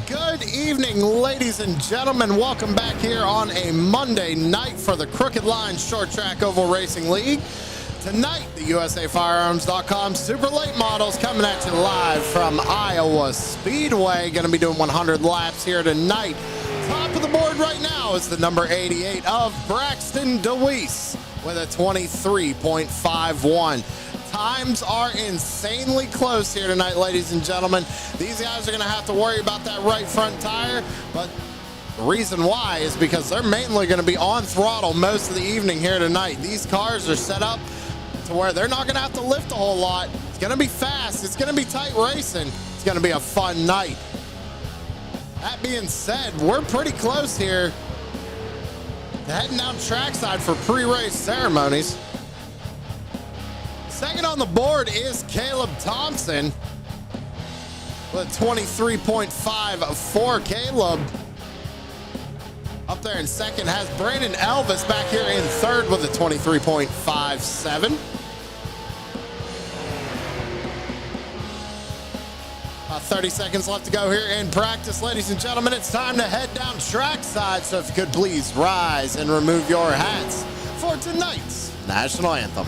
Good evening, ladies and gentlemen. Welcome back here on a Monday night for the Crooked Line Short Track Oval Racing League. Tonight, the USAFirearms.com Super Late Models coming at you live from Iowa Speedway. Going to be doing 100 laps here tonight. Top of the board right now is the number 88 of Braxton DeWeese with a 23.51. Times are insanely close here tonight, ladies and gentlemen. These guys are going to have to worry about that right front tire, but the reason why is because they're mainly going to be on throttle most of the evening here tonight. These cars are set up to where they're not going to have to lift a whole lot. It's going to be fast. It's going to be tight racing. It's going to be a fun night. That being said, we're pretty close here to heading down trackside for pre-race ceremonies. Second on the board is Caleb Thompson with 23.54. Caleb up there in second has Brandon Elvis back here in third with a 23.57. About 30 seconds left to go here in practice, ladies and gentlemen. It's time to head down trackside, so if you could please rise and remove your hats for tonight's National Anthem.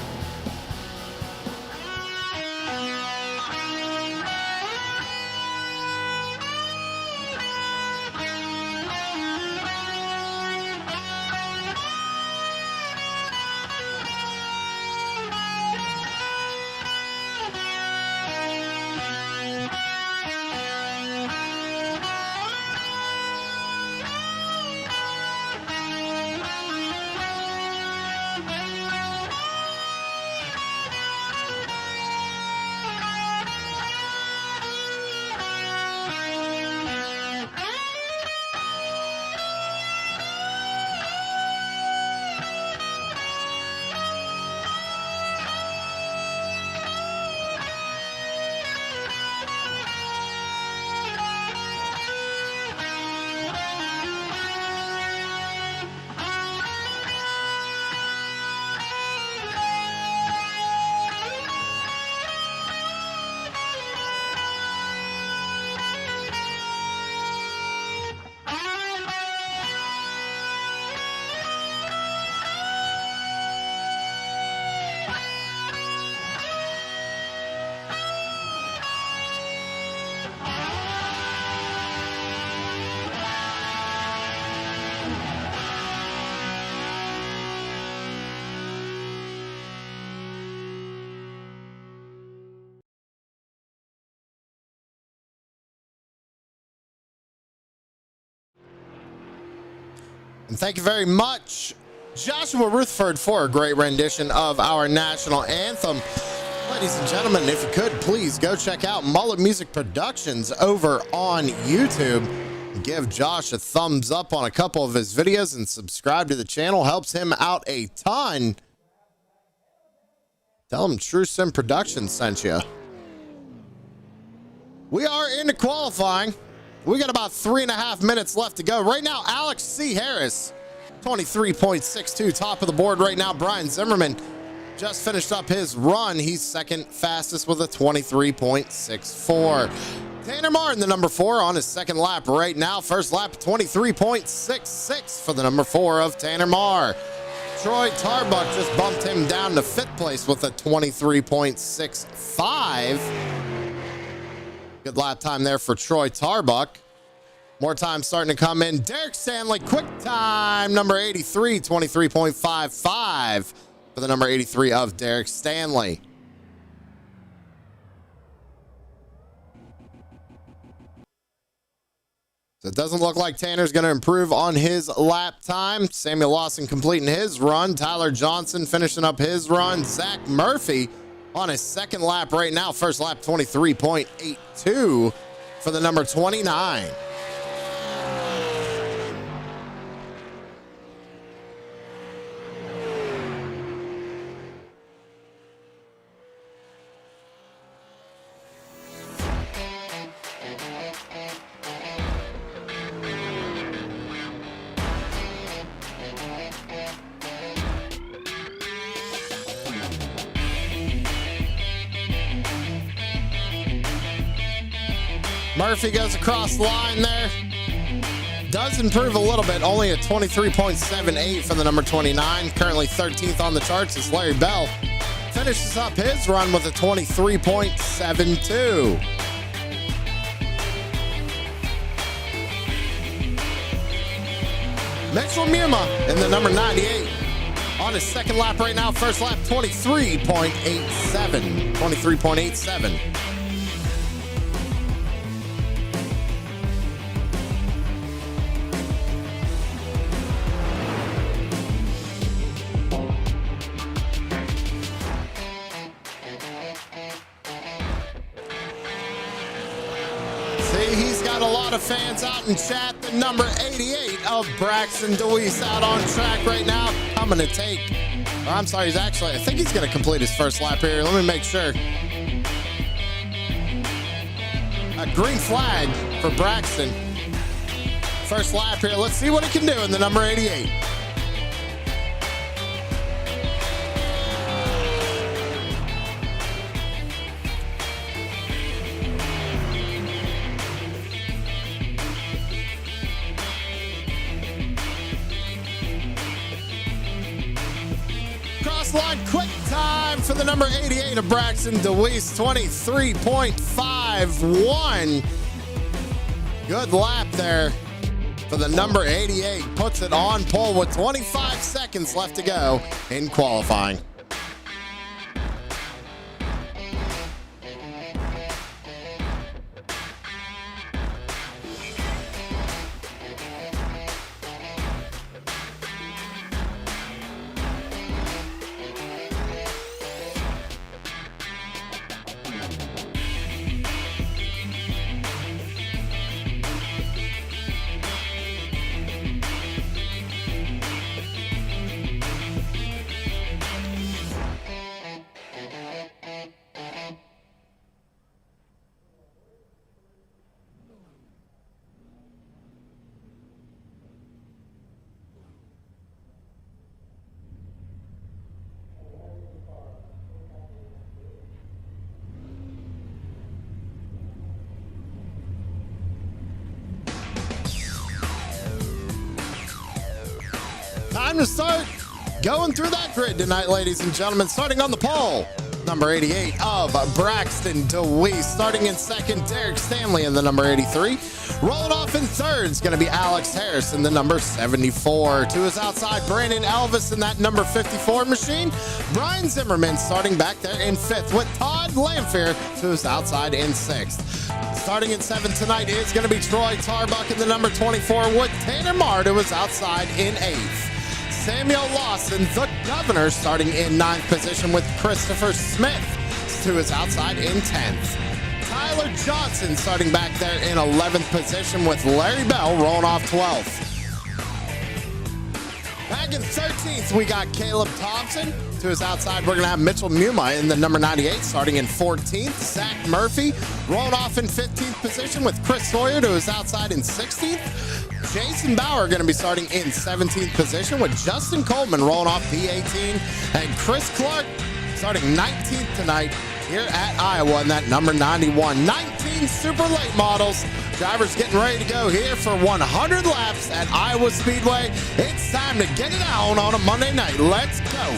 And thank you very much, Joshua Rutherford, for a great rendition of our national anthem. Ladies and gentlemen, if you could, please go check out Mullet Music Productions over on YouTube. Give Josh a thumbs up on a couple of his videos and subscribe to the channel. Helps him out a ton. Tell him True Sim Productions sent you. We are into qualifying. We got about 3.5 minutes left to go. Right now, Alex C. Harris, 23.62, top of the board right now. Brian Zimmerman just finished up his run. He's second fastest with a 23.64. Tanner Martin, the number 4, on his second lap right now. First lap, 23.66 for the number 4 of Tanner Marr. Troy Tarbuck just bumped him down to 5th place with a 23.65. Good lap time there for Troy Tarbuck. More time starting to come in. Derek Stanley, quick time, number 83, 23.55 for the number 83 of Derek Stanley. So it doesn't look like Tanner's going to improve on his lap time. Samuel Lawson completing his run. Tyler Johnson finishing up his run. Zach Murphy on his second lap right now. First lap, 23.82 for the number 29. Murphy goes across the line there. Does improve a little bit, only a 23.78 for the number 29. Currently 13th on the charts is Larry Bell. Finishes up his run with a 23.72. Mitchell Muma in the number 98 on his second lap right now. First lap 23.87. 23.87. He's got a lot of fans out in chat. The number 88 of Braxton DeWeese out on track right now. Coming to take, or I'm sorry, I think he's going to complete his first lap here. Let me make sure. A green flag for Braxton. First lap here. Let's see what he can do in the number 88. Line quick time for the number 88 of Braxton DeWeese, 23.51. Good lap there for the number 88. Puts it on pole with 25 seconds left to go in qualifying. Time to start going through that grid tonight, ladies and gentlemen. Starting on the pole, number 88 of Braxton DeWeese. Starting in second, Derek Stanley in the number 83. Rolling off in third is going to be Alex Harris in the number 74. To his outside, Brandon Elvis in that number 54 machine. Brian Zimmerman starting back there in fifth with Todd Lamphere to his outside in sixth. Starting in seventh tonight is going to be Troy Tarbuck in the number 24 with Tanner Marr to his outside in eighth. Samuel Lawson, the governor, starting in ninth position with Christopher Smith to his outside in 10th. Tyler Johnson starting back there in 11th position with Larry Bell rolling off 12th. Back in 13th, we got Caleb Thompson. To his outside, we're going to have Mitchell Muma in the number 98 starting in 14th. Zach Murphy rolling off in 15th position with Chris Sawyer to his outside in 16th. Jason Bauer going to be starting in 17th position with Justin Coleman rolling off P18. And Chris Clark starting 19th tonight here at Iowa in that number 91. 19 super late models. Drivers getting ready to go here for 100 laps at Iowa Speedway. It's time to get it on a Monday night. Let's go.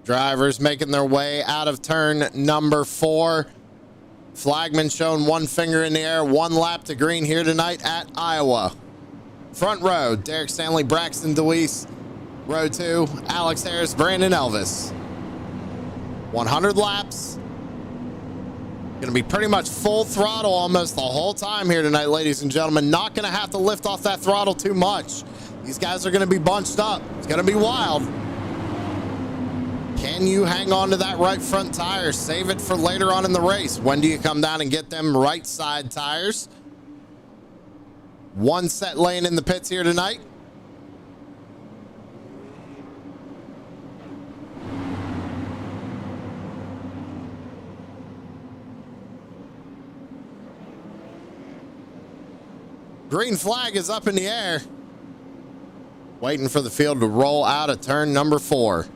Drivers making their way out of turn number 4. Flagman showing one finger in the air. 1 lap to green here tonight at Iowa. Front row, Derek Stanley, Braxton DeWeese. Row 2, Alex Harris, Brandon Elvis. 100 laps. Going to be pretty much full throttle almost the whole time here tonight, ladies and gentlemen. Not going to have to lift off that throttle too much. These guys are going to be bunched up. It's going to be wild. Can you hang on to that right front tire? Save it for later on in the race. When do you come down and get them right side tires? 1 set lane in the pits here tonight. Green flag is up in the air. Waiting for the field to roll out of turn number 4.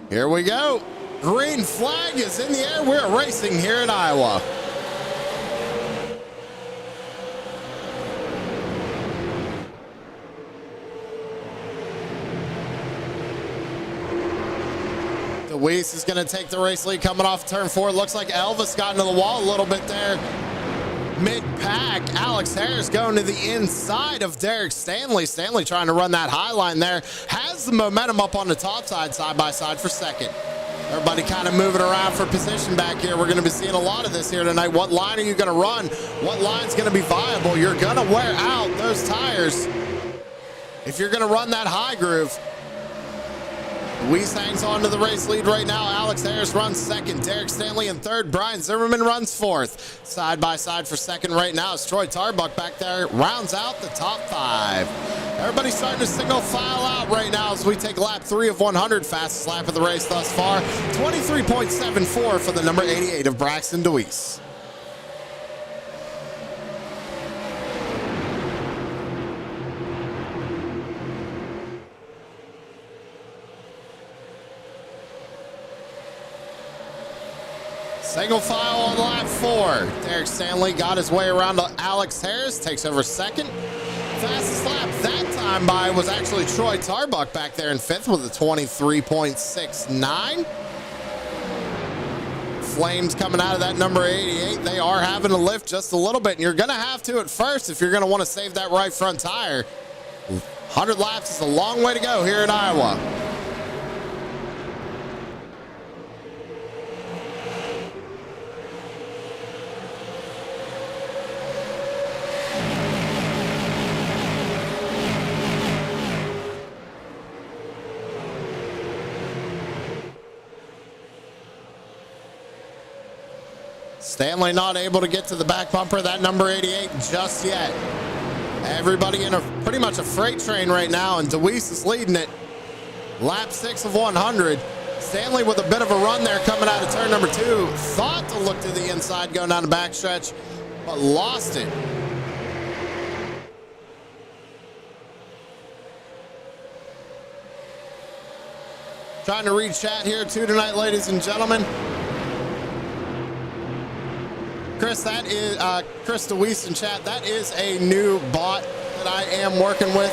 Here we go. Green flag is in the air. We're racing here in Iowa. DeWeese is going to take the race lead coming off turn 4. Looks like Elvis got into the wall a little bit there. Mid-pack, Alex Harris going to the inside of Derek Stanley. Stanley trying to run that high line there. Has the momentum up on the top side by side for second. Everybody kind of moving around for position back here. We're going to be seeing a lot of this here tonight. What line are you going to run? What line's going to be viable? You're going to wear out those tires if you're going to run that high groove. Weiss hangs on to the race lead right now. Alex Harris runs second. Derek Stanley in third. Brian Zimmerman runs fourth. Side by side for second right now. It's Troy Tarbuck back there. Rounds out the top 5. Everybody's starting to single file out right now as we take lap 3 of 100. Fastest lap of the race thus far. 23.74 for the number 88 of Braxton DeWeese. Single file on lap 4. Derek Stanley got his way around to Alex Harris, takes over second. Fastest lap that time by was actually Troy Tarbuck back there in 5th with a 23.69. Flames coming out of that number 88. They are having to lift just a little bit, and you're going to have to at first if you're going to want to save that right front tire. 100 laps is a long way to go here in Iowa. Stanley not able to get to the back bumper, that number 88 just yet. Everybody in pretty much a freight train right now, and DeWeese is leading it. Lap 6 of 100. Stanley with a bit of a run there coming out of turn number 2. Thought to look to the inside going down the backstretch, but lost it. Trying to read chat here too tonight, ladies and gentlemen. Chris, that is Chris DeWeese in chat. That is a new bot that I am working with.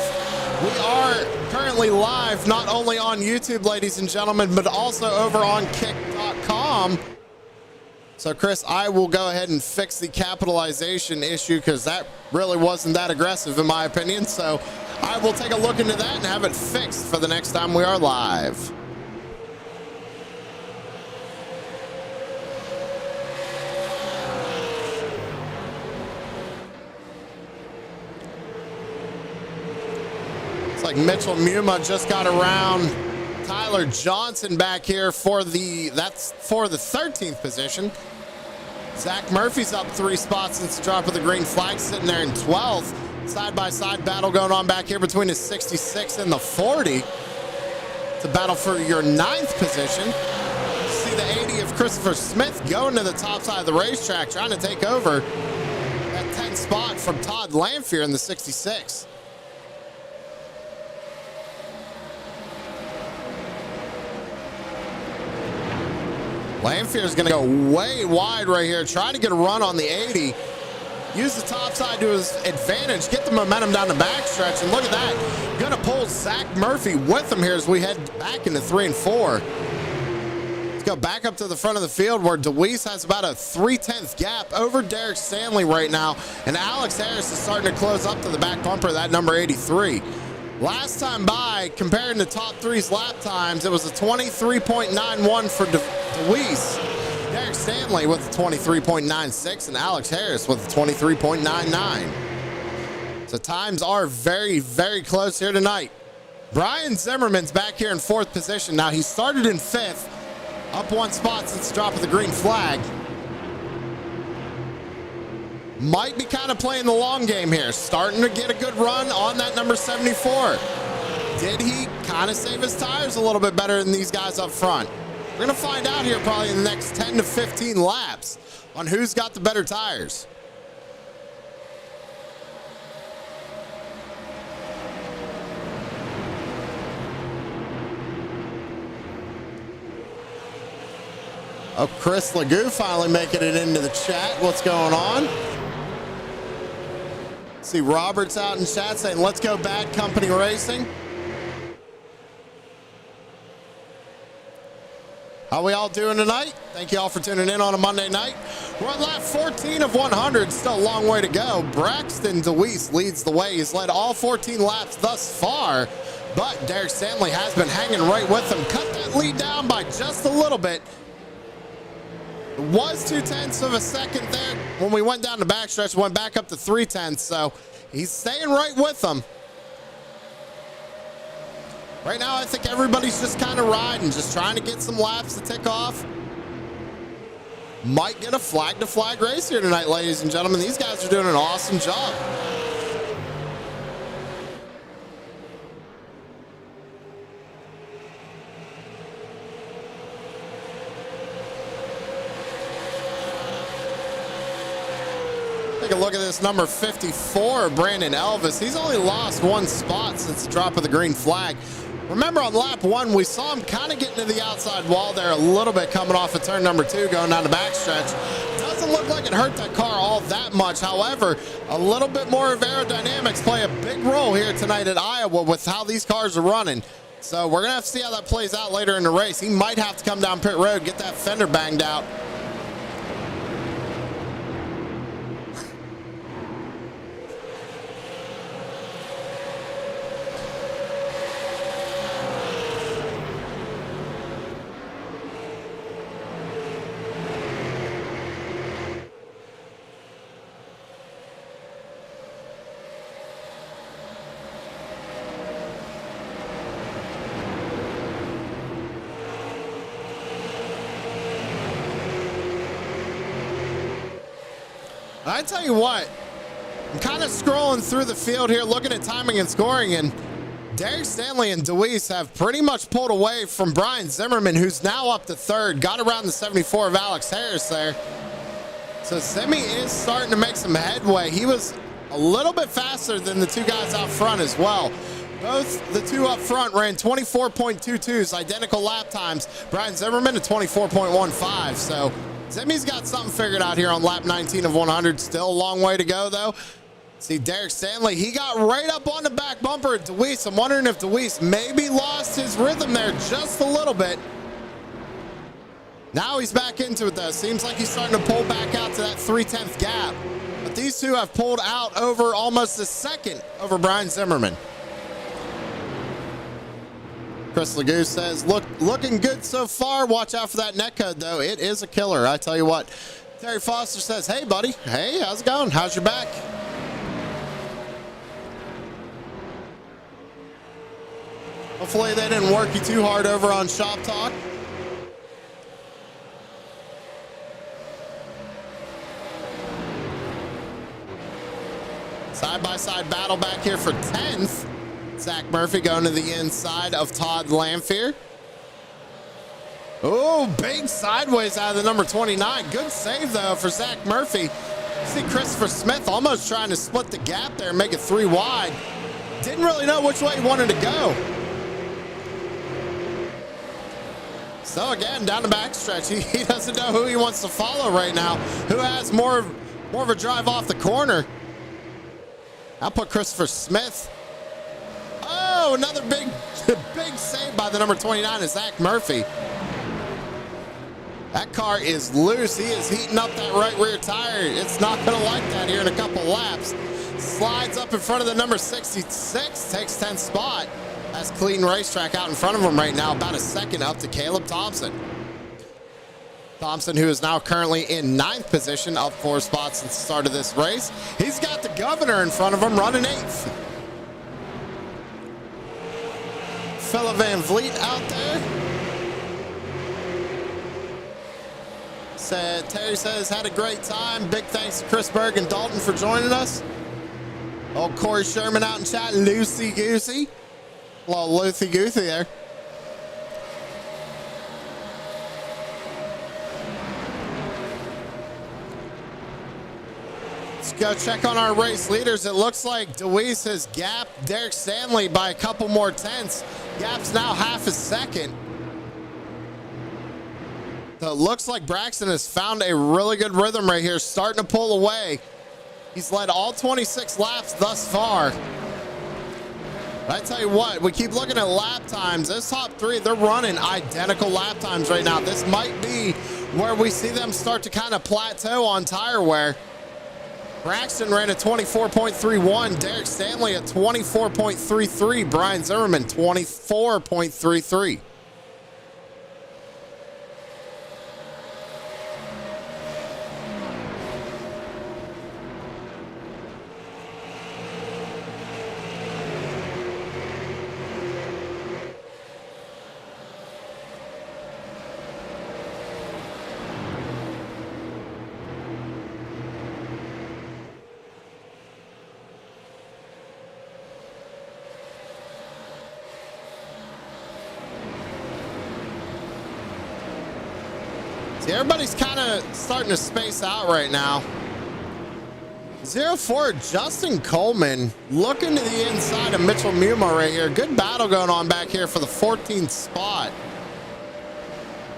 We are currently live not only on YouTube, ladies and gentlemen, but also over on kick.com. So, Chris, I will go ahead and fix the capitalization issue because that really wasn't that aggressive in my opinion. So I will take a look into that and have it fixed for the next time we are live. Like Mitchell Muma just got around Tyler Johnson back here for the 13th position. Zach Murphy's up 3 spots since the drop of the green flag, sitting there in 12th. Side by side battle going on back here between the 66 and the 40. It's a battle for your 9th position. See the 80 of Christopher Smith going to the top side of the racetrack, trying to take over that 10th spot from Todd Lamphere in the 66. Lamphere is going to go way wide right here, trying to get a run on the 80. use the top side to his advantage, get the momentum down the backstretch, and look at that. Gonna pull Zach Murphy with him here as we head back into 3 and 4. Let's go back up to the front of the field where DeWeese has about a 3/10 gap over Derek Stanley right now, and Alex Harris is starting to close up to the back bumper of that number 83. Last time by, comparing the top three's lap times, it was a 23.91 for DeWeese. Derek Stanley with a 23.96 and Alex Harris with a 23.99. So times are very, very close here tonight. Brian Zimmerman's back here in 4th position. Now he started in 5th, up 1 spot since the drop of the green flag. Might be kind of playing the long game here, starting to get a good run on that number 74. Did he kind of save his tires a little bit better than these guys up front? We're going to find out here probably in the next 10 to 15 laps on who's got the better tires. Oh, Chris Legoo finally making it into the chat. What's going on? See Robert's out in chat saying, let's go Bad Company Racing. How we all doing tonight? Thank you all for tuning in on a Monday night. We're on lap 14 of 100, still a long way to go. Braxton DeWeese leads the way. He's led all 14 laps thus far, but Derek Stanley has been hanging right with him. Cut that lead down by just a little bit. It was 0.2 of a second there when we went down the backstretch, went back up to 0.3, so he's staying right with them. Right now, I think everybody's just kind of riding, just trying to get some laps to tick off. Might get a flag-to-flag race here tonight, ladies and gentlemen. These guys are doing an awesome job. Take a look at this number 54, Brandon Elvis. He's only lost 1 spot since the drop of the green flag. Remember on lap 1, we saw him kind of getting to the outside wall there a little bit coming off of turn number 2, going down the backstretch. Doesn't look like it hurt that car all that much. However, a little bit more of aerodynamics play a big role here tonight at Iowa with how these cars are running. So we're going to have to see how that plays out later in the race. He might have to come down pit road, get that fender banged out. I tell you what, I'm kind of scrolling through the field here, looking at timing and scoring, and Derek Stanley and DeWeese have pretty much pulled away from Brian Zimmerman, who's now up to 3rd, got around the 74 of Alex Harris there. So Zimmy is starting to make some headway. He was a little bit faster than the 2 guys out front as well. Both the 2 up front ran 24.22s, identical lap times. Brian Zimmerman at 24.15, so Zimmy's got something figured out here on lap 19 of 100. Still a long way to go, though. See, Derek Stanley, he got right up on the back bumper at DeWeese. I'm wondering if DeWeese maybe lost his rhythm there just a little bit. Now he's back into it, though. Seems like he's starting to pull back out to that 3/10 gap. But these 2 have pulled out over almost a second over Brian Zimmerman. Chris Legoo says, looking good so far. Watch out for that netcode, though. It is a killer, I tell you what. Terry Foster says, hey, buddy. Hey, how's it going? How's your back? Hopefully they didn't work you too hard over on Shop Talk. Side-by-side battle back here for 10th. Zach Murphy going to the inside of Todd Lamphere. Oh, big sideways out of the number 29. Good save, though, for Zach Murphy. See Christopher Smith almost trying to split the gap there and make it 3 wide. Didn't really know which way he wanted to go. So, again, down the backstretch, he doesn't know who he wants to follow right now. Who has more More of a drive off the corner. I'll put Christopher Smith. Oh, another big save by the number 29 is Zach Murphy. That car is loose. He is heating up that right rear tire. It's not going to like that here in a couple laps. Slides up in front of the number 66, takes 10th spot. That's clean racetrack out in front of him right now, about a second up to Caleb Thompson. Thompson, who is now currently in 9th position, up 4 spots since the start of this race. He's got the governor in front of him running 8th. Phillip Van Vliet out there. Terry says, had a great time. Big thanks to Chris Berg and Dalton for joining us. Old Corey Sherman out in chat, Lucy Goosey. A little Lucy Goosey there. Let's go check on our race leaders. It looks like DeWeese has gapped Derek Stanley by a couple more tenths. Gap's now half a second. So it looks like Braxton has found a really good rhythm right here, starting to pull away. He's led all 26 laps thus far. But I tell you what, we keep looking at lap times. Those top 3, they're running identical lap times right now. This might be where we see them start to kind of plateau on tire wear. Braxton ran a 24.31. Derek Stanley a 24.33. Brian Zimmerman 24.33. See, everybody's kind of starting to space out right now. 04, Justin Coleman looking to the inside of Mitchell Muma right here. Good battle going on back here for the 14th spot.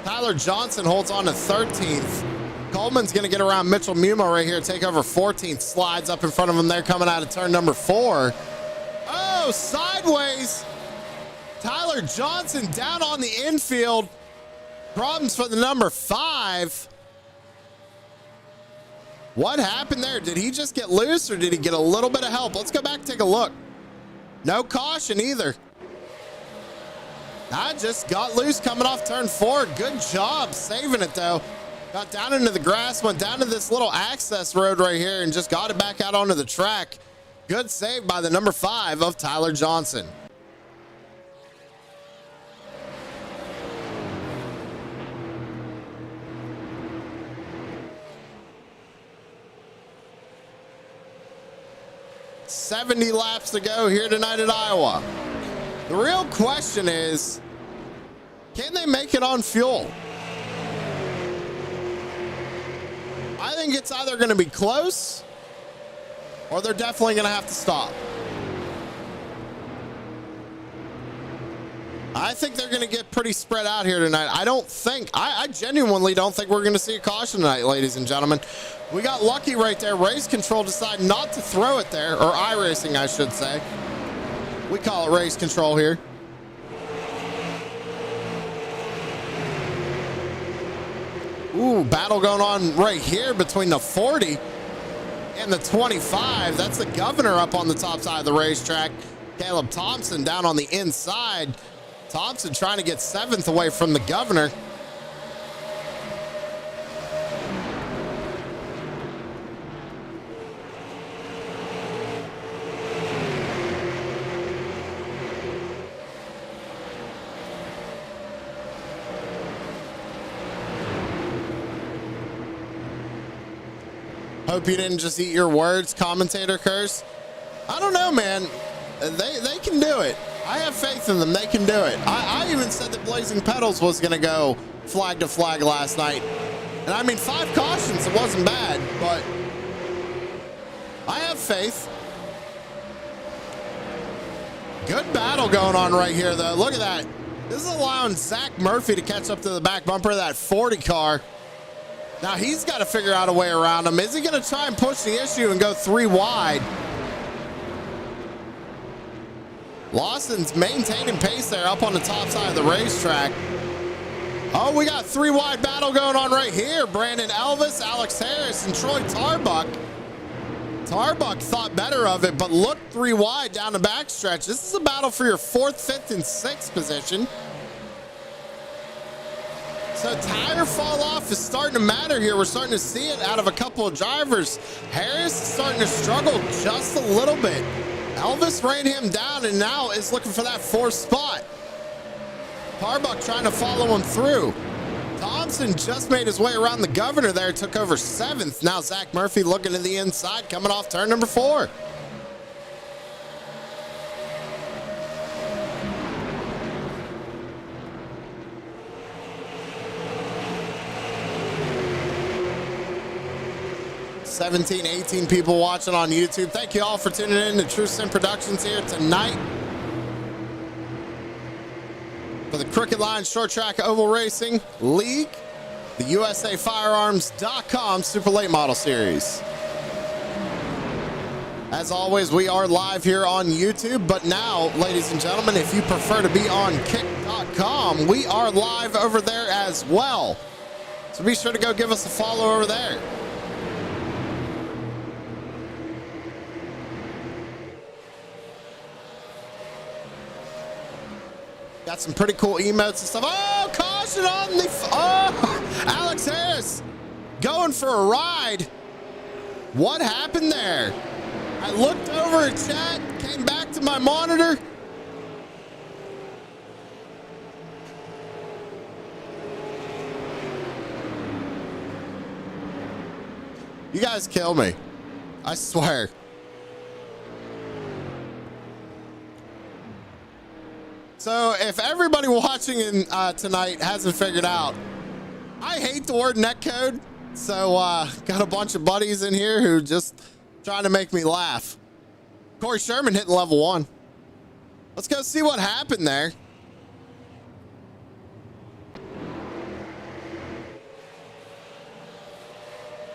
Tyler Johnson holds on to 13th. Coleman's going to get around Mitchell Muma right here, take over 14th. Slides up in front of him there coming out of turn number 4. Oh, sideways. Tyler Johnson down on the infield. Problems for the number 5. What happened there? Did he just get loose or did he get a little bit of help? Let's go back and take a look. No caution either. I just got loose coming off turn 4. Good job saving it though. Got down into the grass, went down to this little access road right here and just got it back out onto the track. Good save by the number 5 of Tyler Johnson. $70 laps to go here tonight at Iowa. The real question is, can they make it on fuel? I think it's either going to be close or they're definitely going to have to stop. I think they're going to get pretty spread out here tonight. I genuinely don't think we're going to see a caution tonight, ladies and gentlemen. We got lucky right there. Race Control decided not to throw it there, or iRacing, I should say. We call it Race Control here. Ooh, battle going on right here between the 40 and the 25. That's the governor up on the top side of the racetrack. Caleb Thompson down on the inside. Thompson trying to get 7th away from the governor. Hope you didn't just eat your words, commentator curse. I don't know, man. They can do it. I have faith in them. They can do it. I even said that Blazing Pedals was going to go flag to flag last night. And I mean, 5 cautions, it wasn't bad, but I have faith. Good battle going on right here, though. Look at that. This is allowing Zach Murphy to catch up to the back bumper of that 40 car. Now he's got to figure out a way around him. Is he going to try and push the issue and go 3 wide? Lawson's maintaining pace there up on the top side of the racetrack. Oh, we got 3 wide battle going on right here. Brandon Elvis, Alex Harris, and Troy Tarbuck. Tarbuck thought better of it, but looked 3 wide down the backstretch. This is a battle for your 4th, 5th, and 6th position. So tire fall off is starting to matter here. We're starting to see it out of a couple of drivers. Harris is starting to struggle just a little bit. Elvis ran him down and now is looking for that 4th spot. Tarbuck trying to follow him through. Thompson just made his way around the governor there, took over 7th. Now Zach Murphy looking to the inside, coming off turn number 4. $17, 18 people watching on YouTube. Thank you all for tuning in to True Sim Productions here tonight for the Crooked Line Short Track Oval Racing League, the USA Firearms.com Super Late Model Series. As always, we are live here on YouTube, but now, ladies and gentlemen, if you prefer to be on kick.com, we are live over there as well. So be sure to go give us a follow over there. Got some pretty cool emotes and stuff. Oh, caution on the... Oh, Alex Harris going for a ride. What happened there? I looked over at chat, came back to my monitor. You guys kill me. I swear. So if everybody watching in tonight hasn't figured out, I hate the word netcode. So got a bunch of buddies in here who just trying to make me laugh. Corey Sherman hitting level 1. Let's go see what happened there.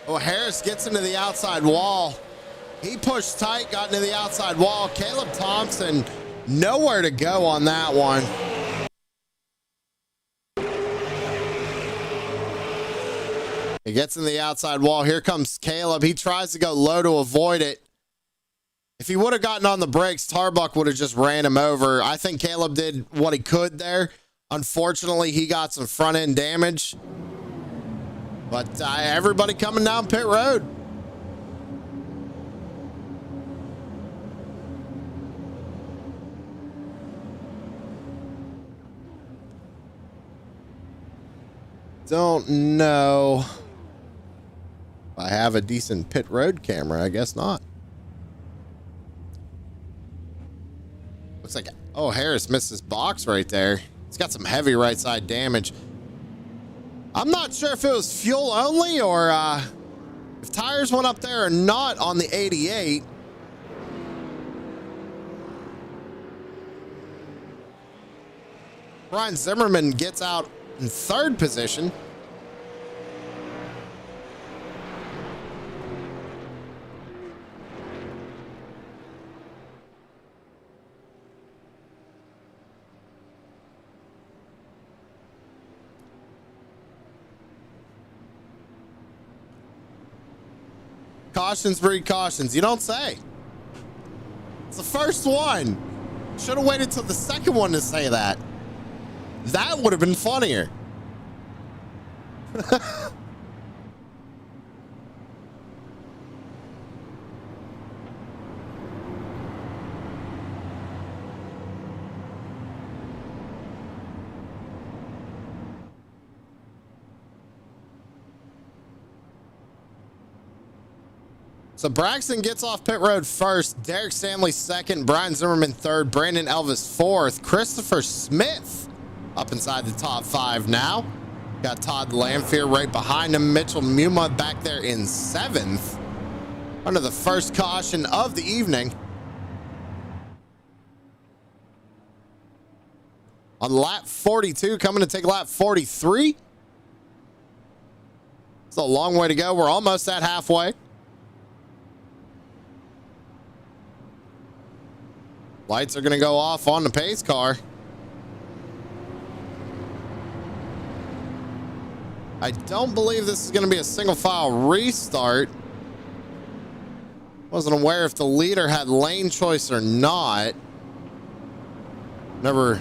Oh, Harris gets into the outside wall. He pushed tight, got into the outside wall. Caleb Thompson, nowhere to go on that one. He gets in the outside wall. Here comes Caleb. He tries to go low to avoid it. If he would have gotten on the brakes, Tarbuck would have just ran him over. I think Caleb did what he could there. Unfortunately, he got some front end damage. But everybody coming down pit road. Don't know if I have a decent pit road camera. I guess not. Looks like, oh, Harris missed his box right there. He's got some heavy right side damage. I'm not sure if it was fuel only or if tires went up there or not on the 88. Brian Zimmerman gets out in 3rd position. Cautions breed cautions. You don't say. It's the first one. Should have waited till the second one to say that. That would have been funnier. So Braxton gets off pit road first. Derek Stanley second. Brian Zimmerman third. Brandon Elvis fourth. Christopher Smith up inside the top 5 now. Got Todd Lamphere right behind him. Mitchell Muma back there in 7th. Under the first caution of the evening. On lap 42, coming to take lap 43. It's It's a long way to go. We're almost at halfway. Lights are going to go off on the pace car. I don't believe this is going to be a single file restart. Wasn't aware if the leader had lane choice or not. Never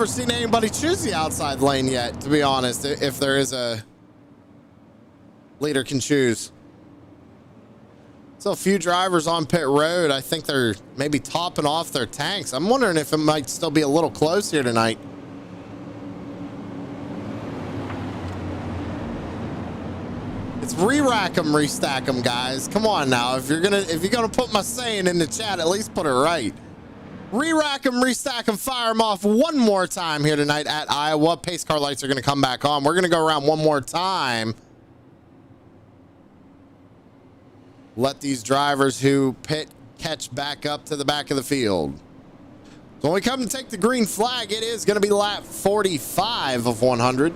seen anybody choose the outside lane yet, to be honest, if there is a leader can choose. So a few drivers on pit road, I think they're maybe topping off their tanks. I'm wondering if it might still be a little close here tonight. It's re-rack them, restack them, guys. Come on now. If you're gonna put my saying in the chat, at least put it right. Re-rack them, restack them, fire them off one more time here tonight at Iowa. Pace car lights are gonna come back on. We're gonna go around one more time. Let these drivers who pit catch back up to the back of the field. So when we come to take the green flag, it is gonna be lap 45 of 100.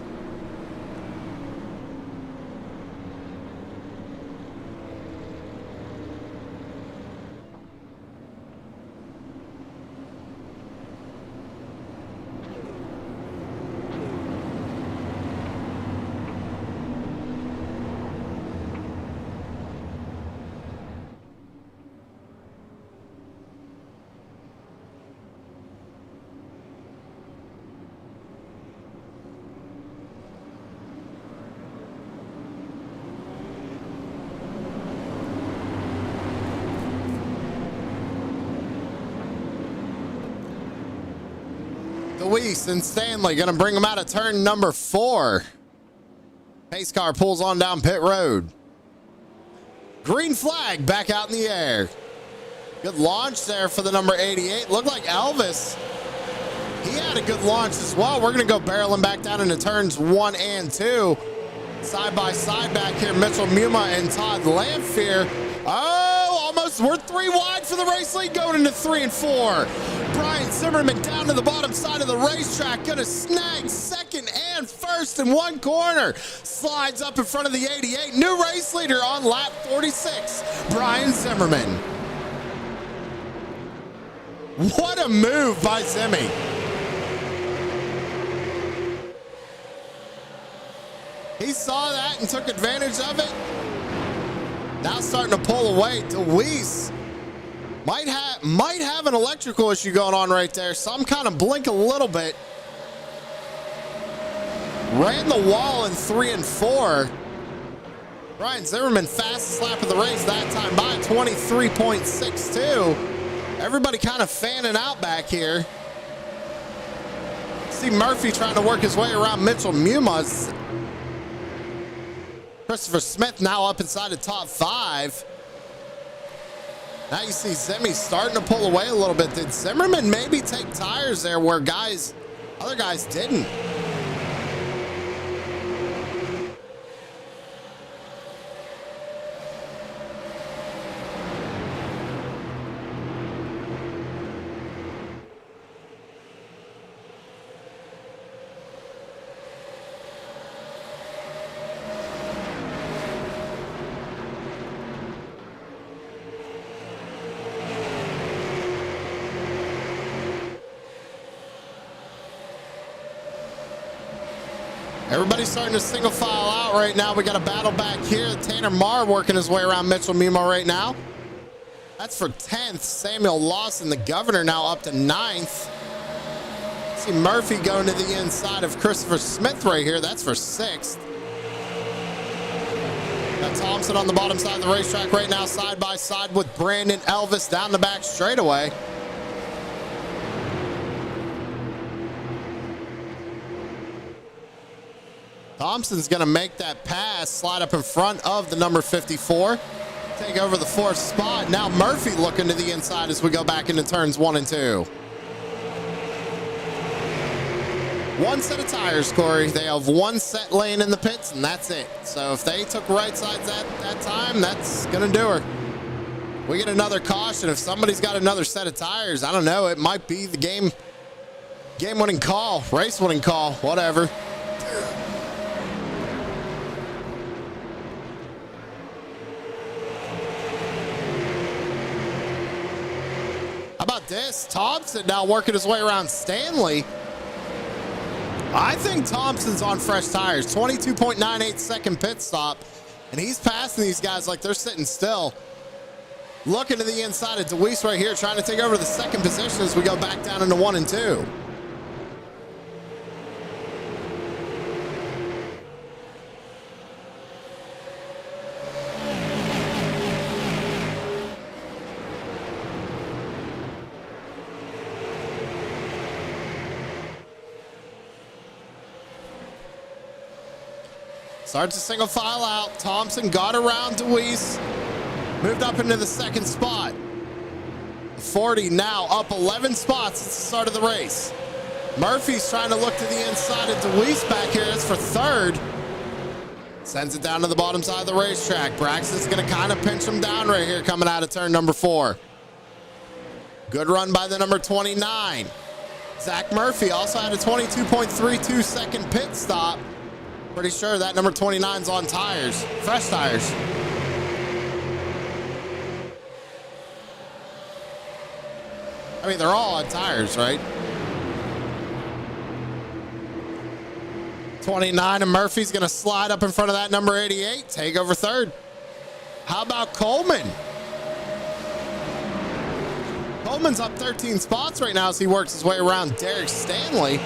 Luis and Stanley gonna bring them out of turn number 4. Pace car pulls on down pit road. Green flag back out in the air. Good launch there for the number 88. Looked like Elvis. He had a good launch as well. We're gonna go barreling back down into turns 1 and 2. Side by side back here, Mitchell Muma and Todd Lamphere. Oh, almost, we're 3 wide for the race lead going into 3 and 4. Brian Zimmerman down to the bottom side of the racetrack, gonna snag second and first in one corner. Slides up in front of the 88. New race leader on lap 46, Brian Zimmerman. What a move by Zimmy. He saw that and took advantage of it. Now starting to pull away. DeWeese might have an electrical issue going on right there. Some kind of blink a little bit. Ran the wall in 3 and 4. Brian Zimmerman, fastest lap of the race that time by 23.62. Everybody kind of fanning out back here. See Murphy trying to work his way around Mitchell Muma's. Christopher Smith now up inside the top 5. Now you see Zimmy starting to pull away a little bit. Did Zimmerman maybe take tires there where other guys didn't? Everybody's starting to single file out right now. We got a battle back here. Tanner Marr working his way around Mitchell Muma right now. That's for 10th. Samuel Lawson, the governor, now up to 9th. See Murphy going to the inside of Christopher Smith right here. That's for 6th. Got Thompson on the bottom side of the racetrack right now, side by side with Brandon Elvis down the back straightaway. Thompson's going to make that pass, slide up in front of the number 54, take over the 4th spot. Now Murphy looking to the inside as we go back into turns 1 and 2. One set of tires, Corey. They have one set lane in the pits, and that's it. So if they took right sides at that time, that's going to do her. We get another caution. If somebody's got another set of tires, I don't know. It might be the game-winning call, race-winning call, whatever. How about this? Thompson now working his way around Stanley. I think Thompson's on fresh tires. 22.98 second pit stop. And he's passing these guys like they're sitting still. Looking to the inside of DeWeese right here, trying to take over the second position as we go back down into 1 and 2. Starts a single file out. Thompson got around DeWeese. Moved up into the second spot. 40 now up 11 spots at the start of the race. Murphy's trying to look to the inside of DeWeese back here. It's for third. Sends it down to the bottom side of the racetrack. Braxton's going to kind of pinch him down right here coming out of turn number 4. Good run by the number 29. Zach Murphy also had a 22.32 second pit stop. Pretty sure that number 29's on tires, fresh tires. I mean, they're all on tires, right? 29 and Murphy's going to slide up in front of that number 88, take over third. How about Coleman? Coleman's up 13 spots right now as he works his way around Derek Stanley.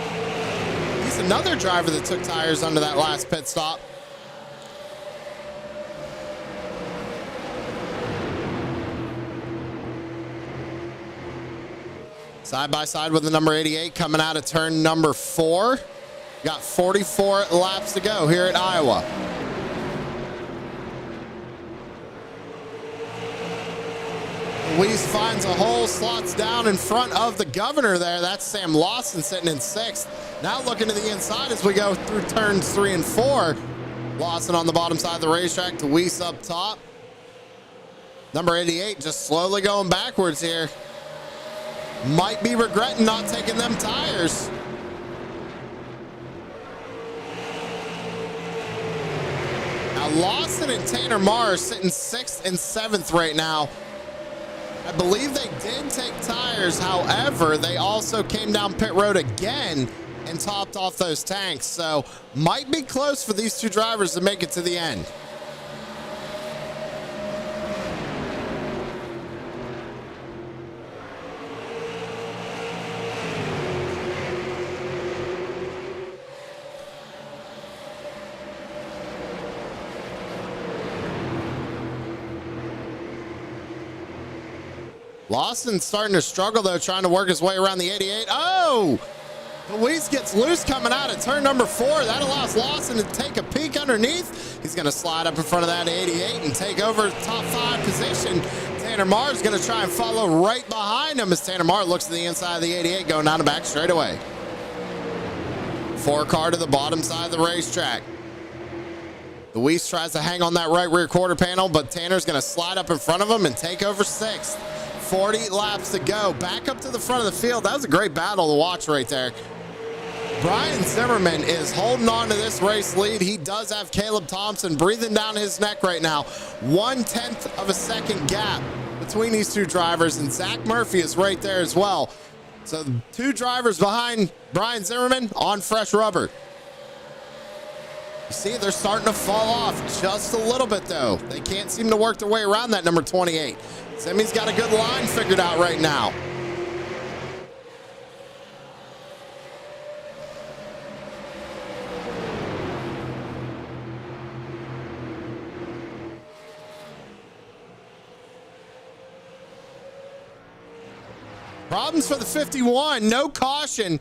He's another driver that took tires under that last pit stop. Side by side with the number 88 coming out of turn number 4. Got 44 laps to go here at Iowa. Louise finds a hole, slots down in front of the governor there. That's Sam Lawson sitting in 6th. Now looking to the inside as we go through turns 3 and 4. Lawson on the bottom side of the racetrack, DeWeese up top. Number 88 just slowly going backwards here. Might be regretting not taking them tires. Now Lawson and Tanner Marr are sitting 6th and 7th right now. I believe they did take tires. However, they also came down pit road again and topped off those tanks. So might be close for these two drivers to make it to the end. Lawson's starting to struggle, though, trying to work his way around the 88. Oh! Luis gets loose coming out at turn number 4. That allows Lawson to take a peek underneath. He's going to slide up in front of that 88 and take over top 5 position. Tanner Marr is going to try and follow right behind him as Tanner Marr looks to the inside of the 88, going down the back straightaway. 4 car to the bottom side of the racetrack. Luis tries to hang on that right rear quarter panel, but Tanner's going to slide up in front of him and take over 6th. 40 laps to go. Back up to the front of the field. That was a great battle to watch right there. Brian Zimmerman is holding on to this race lead. He does have Caleb Thompson breathing down his neck right now. 1/10 of a second gap between these two drivers, and Zach Murphy is right there as well. So 2 drivers behind Brian Zimmerman on fresh rubber. You see, they're starting to fall off just a little bit, though. They can't seem to work their way around that number 28. Semi's got a good line figured out right now. Problems for the 51. No caution,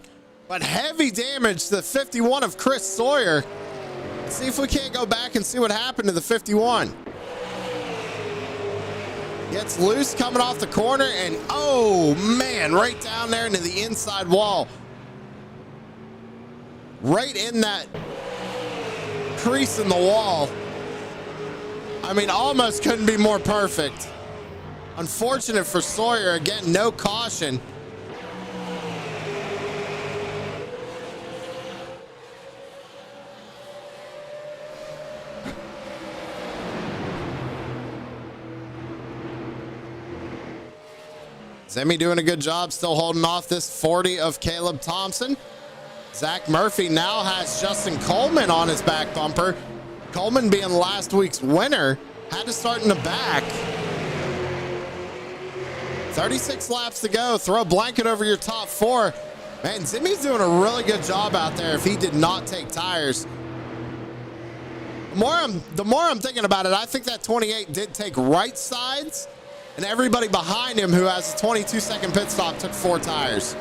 but heavy damage to the 51 of Chris Sawyer. Let's see if we can't go back and see what happened to the 51. Gets loose coming off the corner, and oh man, right down there into the inside wall. Right in that crease in the wall. I mean, almost couldn't be more perfect. Unfortunate for Sawyer. Again, no caution. Zimmy doing a good job still holding off this 40 of Caleb Thompson. Zach Murphy now has Justin Coleman on his back bumper. Coleman being last week's winner had to start in the back. 36 laps to go. Throw a blanket over your top four. Man, Zimmy's doing a really good job out there if he did not take tires. The more I'm thinking about it, I think that 28 did take right sides, and everybody behind him who has a 22-second pit stop took 4 tires,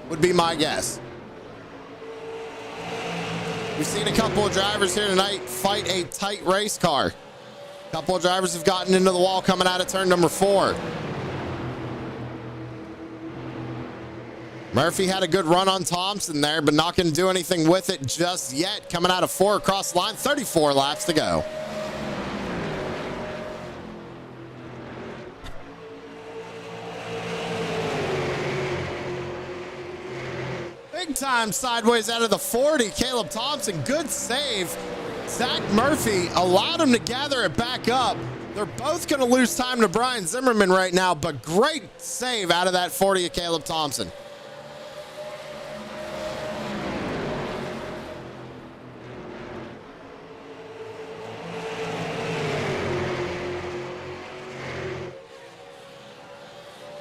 would be my guess. We've seen a couple of drivers here tonight fight a tight race car. A couple of drivers have gotten into the wall coming out of turn number 4. Murphy had a good run on Thompson there, but not going to do anything with it just yet. Coming out of 4 across the line, 34 laps to go. Big time sideways out of the 40. Caleb Thompson, good save. Zach Murphy allowed him to gather it back up. They're both going to lose time to Brian Zimmerman right now, but great save out of that 40 of Caleb Thompson.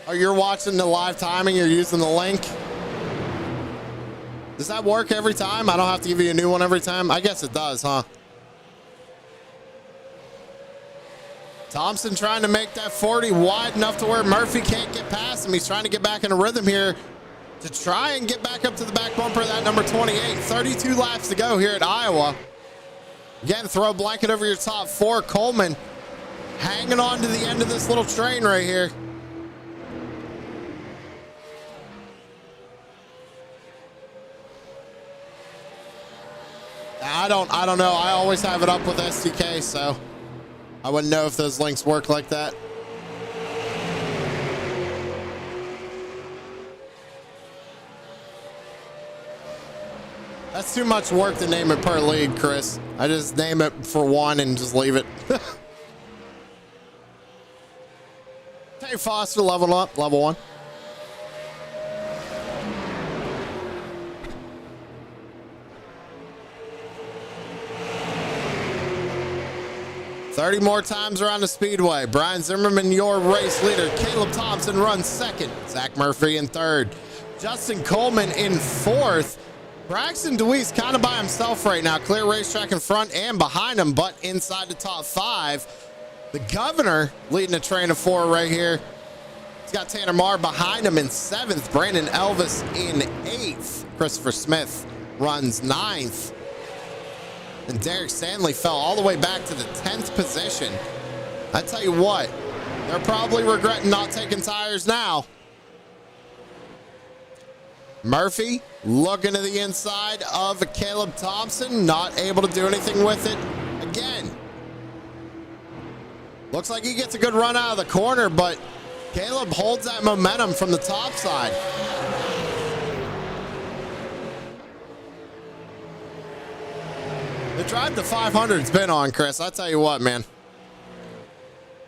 Oh, you're watching the live timing, you're using the link. Does that work every time? I don't have to give you a new one every time? I guess it does, huh? Thompson trying to make that 40 wide enough to where Murphy can't get past him. He's trying to get back in a rhythm here to try and get back up to the back bumper of that number 28. 32 laps to go here at Iowa. Again, throw a blanket over your top 4. Coleman hanging on to the end of this little train right here. I don't know. I always have it up with SDK, so I wouldn't know if those links work like that. That's too much work to name it per league, Chris. I just name it for one and just leave it. Hey, Foster, level up, level 1. $30 more times around the speedway. Brian Zimmerman, your race leader. Caleb Thompson runs second. Zach Murphy in third. Justin Coleman in fourth. Braxton DeWeese kind of by himself right now. Clear racetrack in front and behind him, but inside the top 5. The Governor leading a train of 4 right here. He's got Tanner Marr behind him in 7th. Brandon Elvis in 8th. Christopher Smith runs 9th. And Derek Stanley fell all the way back to the 10th position. I tell you what, they're probably regretting not taking tires now. Murphy looking to the inside of Caleb Thompson, not able to do anything with it again. Looks like he gets a good run out of the corner, but Caleb holds that momentum from the top side. The drive to 500's been on, Chris. I tell you what, man.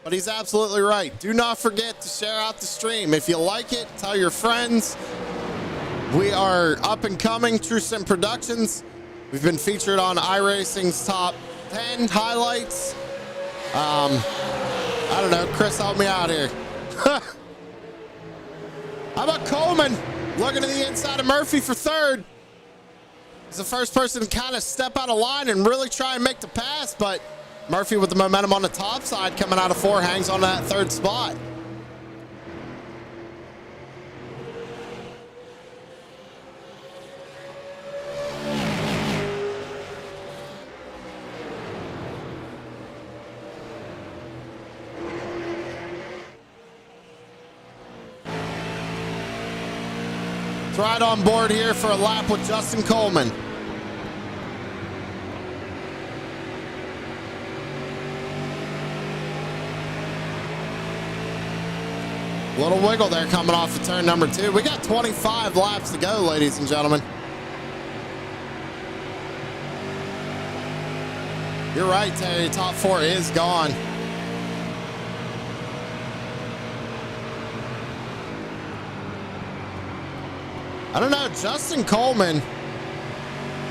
But he's absolutely right. Do not forget to share out the stream. If you like it, tell your friends. We are up and coming, True Sim Productions. We've been featured on iRacing's top 10 highlights. I don't know. Chris, help me out here. How about Coleman looking to the inside of Murphy for third? He's the first person to kind of step out of line and really try and make the pass, but Murphy with the momentum on the top side coming out of 4 hangs on that 3rd spot. It's right on board here for a lap with Justin Coleman. Little wiggle there coming off of turn number 2. We got 25 laps to go, ladies and gentlemen. You're right, Terry. Top 4 is gone. I don't know. Justin Coleman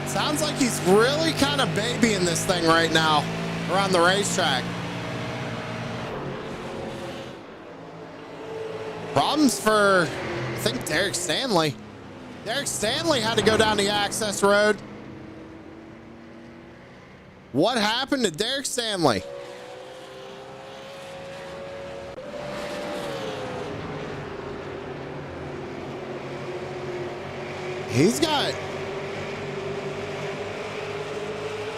sounds like he's really kind of babying this thing right now around the racetrack. Problems for, I think, Derek Stanley. Derek Stanley had to go down the access road. What happened to Derek Stanley? He's got,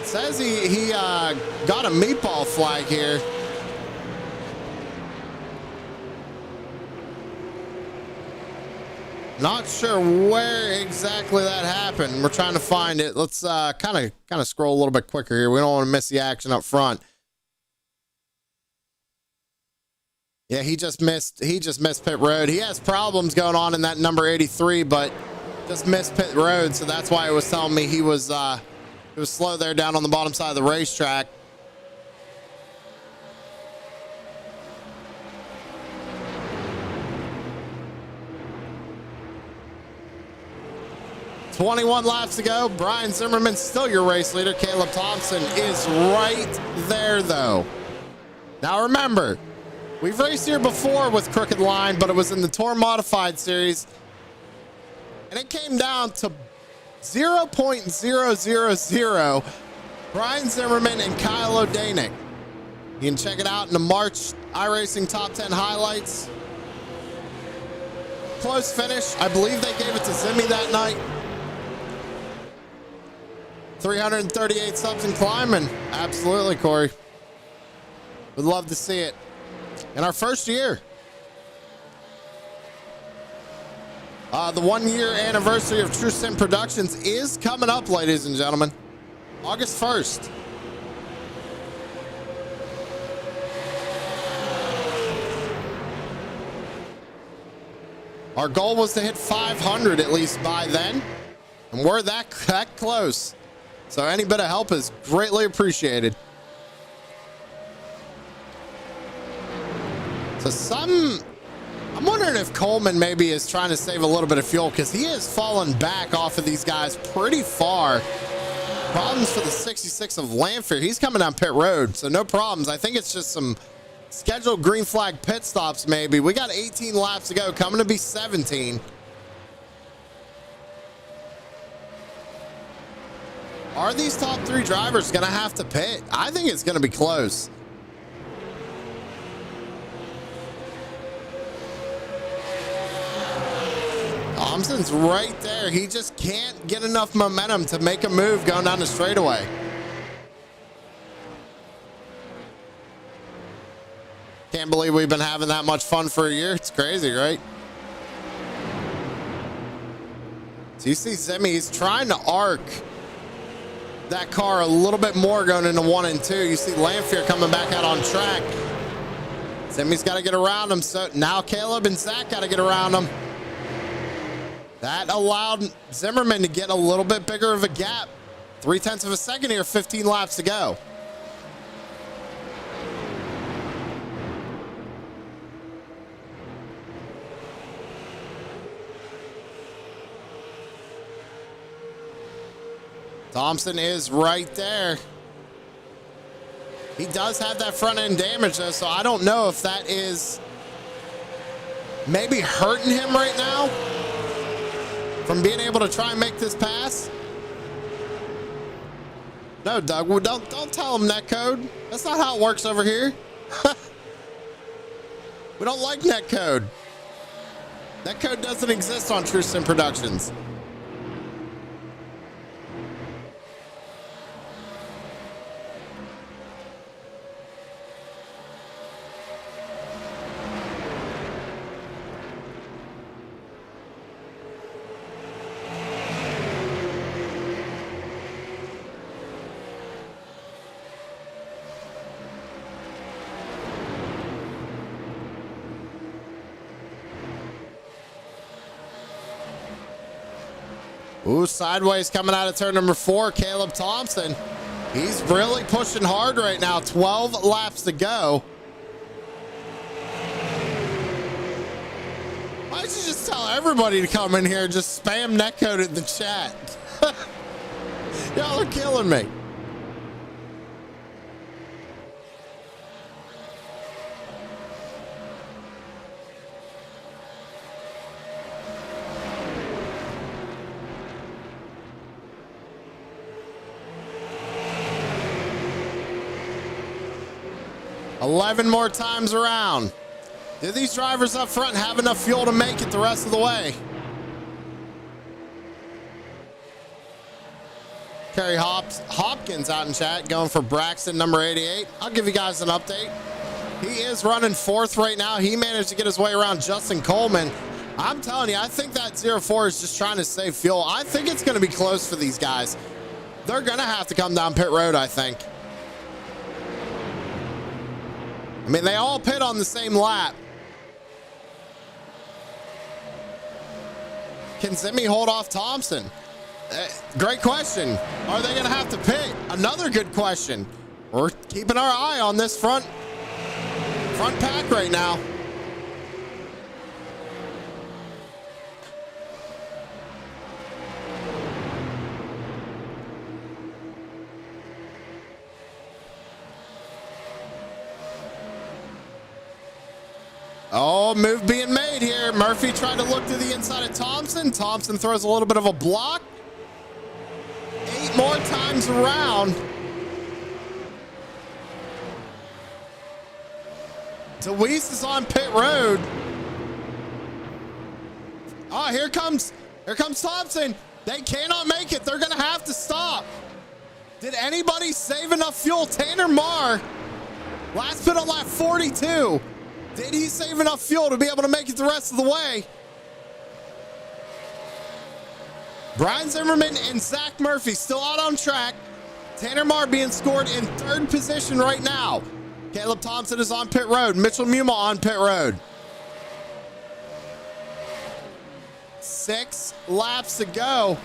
says he got a meatball flag here. Not sure where exactly that happened. We're trying to find it. Let's kind of scroll a little bit quicker here. We don't want to miss the action up front. Yeah, he just missed pit road. He has problems going on in that number 83, but just missed pit road, so that's why it was telling me he was slow there down on the bottom side of the racetrack. .21 laps to go. Brian Zimmerman still your race leader. Caleb Thompson is right there, though. Now remember, we've raced here before with Crooked Line, but it was in the Tour Modified Series, and it came down to 0.000 Brian Zimmerman and Kyle O'Danick. You can check it out in the March iRacing Top 10 highlights. Close finish. I believe they gave it to Zimmy that night. 338 subs and climbing. Absolutely, Corey. Would love to see it in our first year. The 1 year anniversary of True Sim Productions is coming up, ladies and gentlemen. August 1st. Our goal was to hit 500 at least by then, and we're that close. So any bit of help is greatly appreciated. So I'm wondering if Coleman maybe is trying to save a little bit of fuel, because he has fallen back off of these guys pretty far. Problems for the 66 of Lanphier. He's coming down pit road, so no problems. I think it's just some scheduled green flag pit stops maybe. We got 18 laps to go, coming to be 17. Are these top three drivers going to have to pit? I think it's going to be close. Thompson's right there. He just can't get enough momentum to make a move going down the straightaway. Can't believe we've been having that much fun for a year. It's crazy, right? So you see Zimmy, he's trying to arc that car a little bit more going into 1 and 2. You see Lanphier coming back out on track. Zimmy's got to get around him. So now Caleb and Zach got to get around him. That allowed Zimmerman to get a little bit bigger of a gap. 0.3 of a second here, 15 laps to go. Thompson is right there. He does have that front end damage though, so I don't know if that is maybe hurting him right now from being able to try and make this pass. No, Doug, well, don't tell him netcode. That's not how it works over here. We don't like netcode. Netcode doesn't exist on True Sim Productions. Ooh, sideways coming out of turn number 4, Caleb Thompson. He's really pushing hard right now. 12 laps to go. Might don't you just tell everybody to come in here and just spam netcode in the chat? Y'all are killing me. $11 more times around. Do these drivers up front have enough fuel to make it the rest of the way? Kerry Hopkins out in chat going for Braxton, number 88. I'll give you guys an update. He is running fourth right now. He managed to get his way around Justin Coleman. I'm telling you, I think that 04 is just trying to save fuel. I think it's going to be close for these guys. They're going to have to come down pit road, I think. I mean, they all pit on the same lap. Can Zimmy hold off Thompson? Great question. Are they going to have to pit? Another good question. We're keeping our eye on this front pack right now. Oh, move being made here. Murphy tried to look to the inside of Thompson. Thompson throws a little bit of a block. 8 more times around. DeWeese is on pit road. Oh, here comes Thompson. They cannot make it. They're going to have to stop. Did anybody save enough fuel? Tanner Marr, last pit on lap 42. Did he save enough fuel to be able to make it the rest of the way? Brian Zimmerman and Zach Murphy still out on track. Tanner Marr being scored in 3rd position right now. Caleb Thompson is on pit road. Mitchell Muma on pit road. 6 laps to go.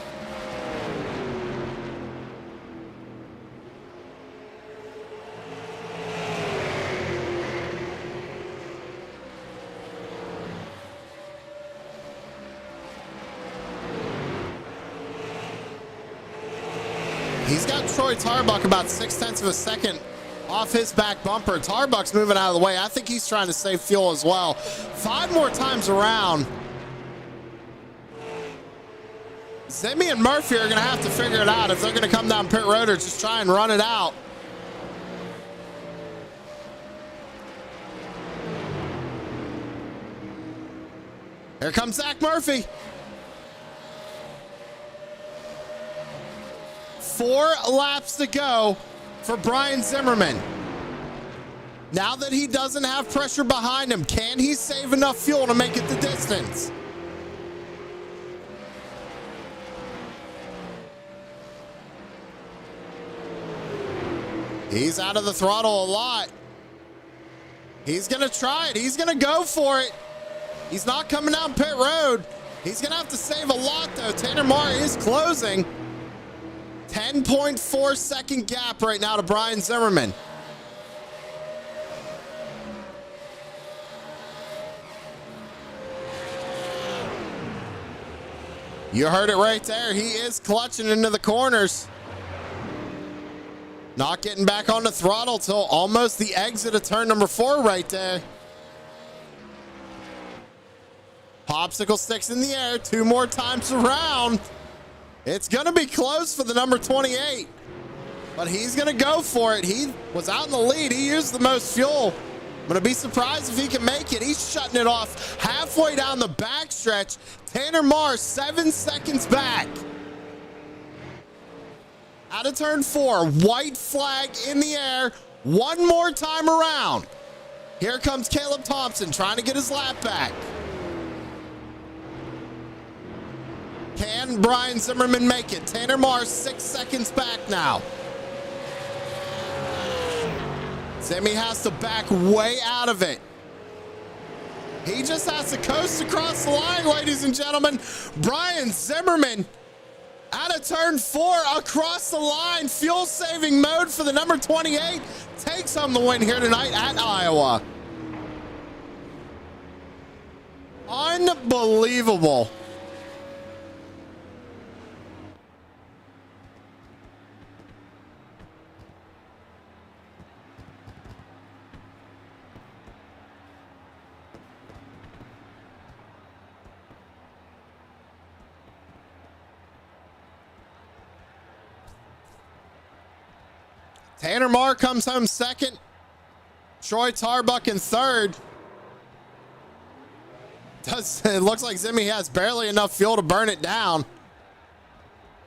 He's got Troy Tarbuck about 0.6 of a second off his back bumper. Tarbuck's moving out of the way. I think he's trying to save fuel as well. 5 more times around. Zimmy and Murphy are going to have to figure it out if they're going to come down pit road or just try and run it out. Here comes Zach Murphy. 4 laps to go for Brian Zimmerman. Now that he doesn't have pressure behind him, can he save enough fuel to make it the distance? He's out of the throttle a lot. He's going to try it. He's going to go for it. He's not coming down pit road. He's going to have to save a lot, though. Tanner Marr is closing. 10.4 second gap right now to Brian Zimmerman. You heard it right there. He is clutching into the corners. Not getting back on the throttle till almost the exit of turn number 4 right there. Popsicle sticks in the air 2 more times around. It's going to be close for the number 28, but he's going to go for it. He was out in the lead. He used the most fuel. I'm going to be surprised if he can make it. He's shutting it off halfway down the backstretch. Tanner Marr 7 seconds back. Out of turn 4, white flag in the air. 1 more time around. Here comes Caleb Thompson trying to get his lap back. Can Brian Zimmerman make it? Tanner Marr 6 seconds back now. Zimmy has to back way out of it. He just has to coast across the line, ladies and gentlemen. Brian Zimmerman out of turn 4 across the line. Fuel saving mode for the number 28. Takes home the win here tonight at Iowa. Unbelievable. Tanner Marr comes home second. Troy Tarbuck in third. It looks like Zimmy has barely enough fuel to burn it down.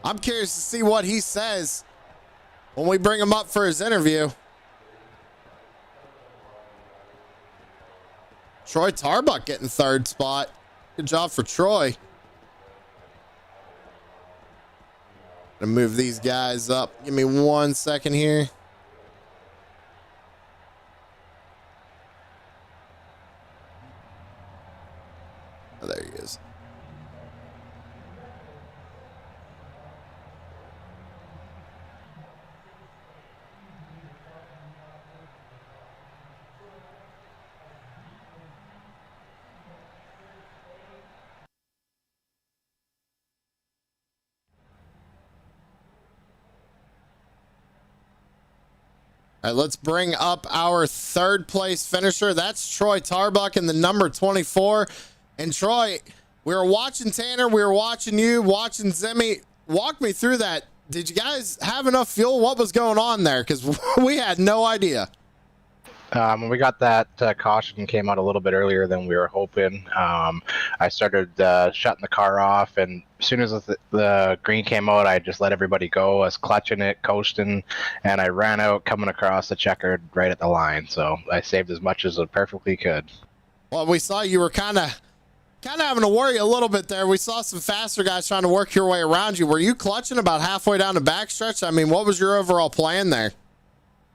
I'm curious to see what he says when we bring him up for his interview. Troy Tarbuck getting third spot. Good job for Troy. Gonna move these guys up. Give me 1 second here. Oh, there he is. All right, let's bring up our third place finisher. That's Troy Tarbuck in the number 24. And Troy, we were watching Tanner, we were watching you, watching Zimmy. Walk me through that. Did you guys have enough fuel? What was going on there? Because we had no idea. We got that caution came out a little bit earlier than we were hoping. I started shutting the car off, and as soon as the green came out, I just let everybody go. I was clutching it, coasting, and I ran out coming across the checkered right at the line. So I saved as much as I perfectly could. Well, we saw you were kind of having to worry a little bit there. We saw some faster guys trying to work your way around you. Were you clutching about halfway down the backstretch? I mean, what was your overall plan there?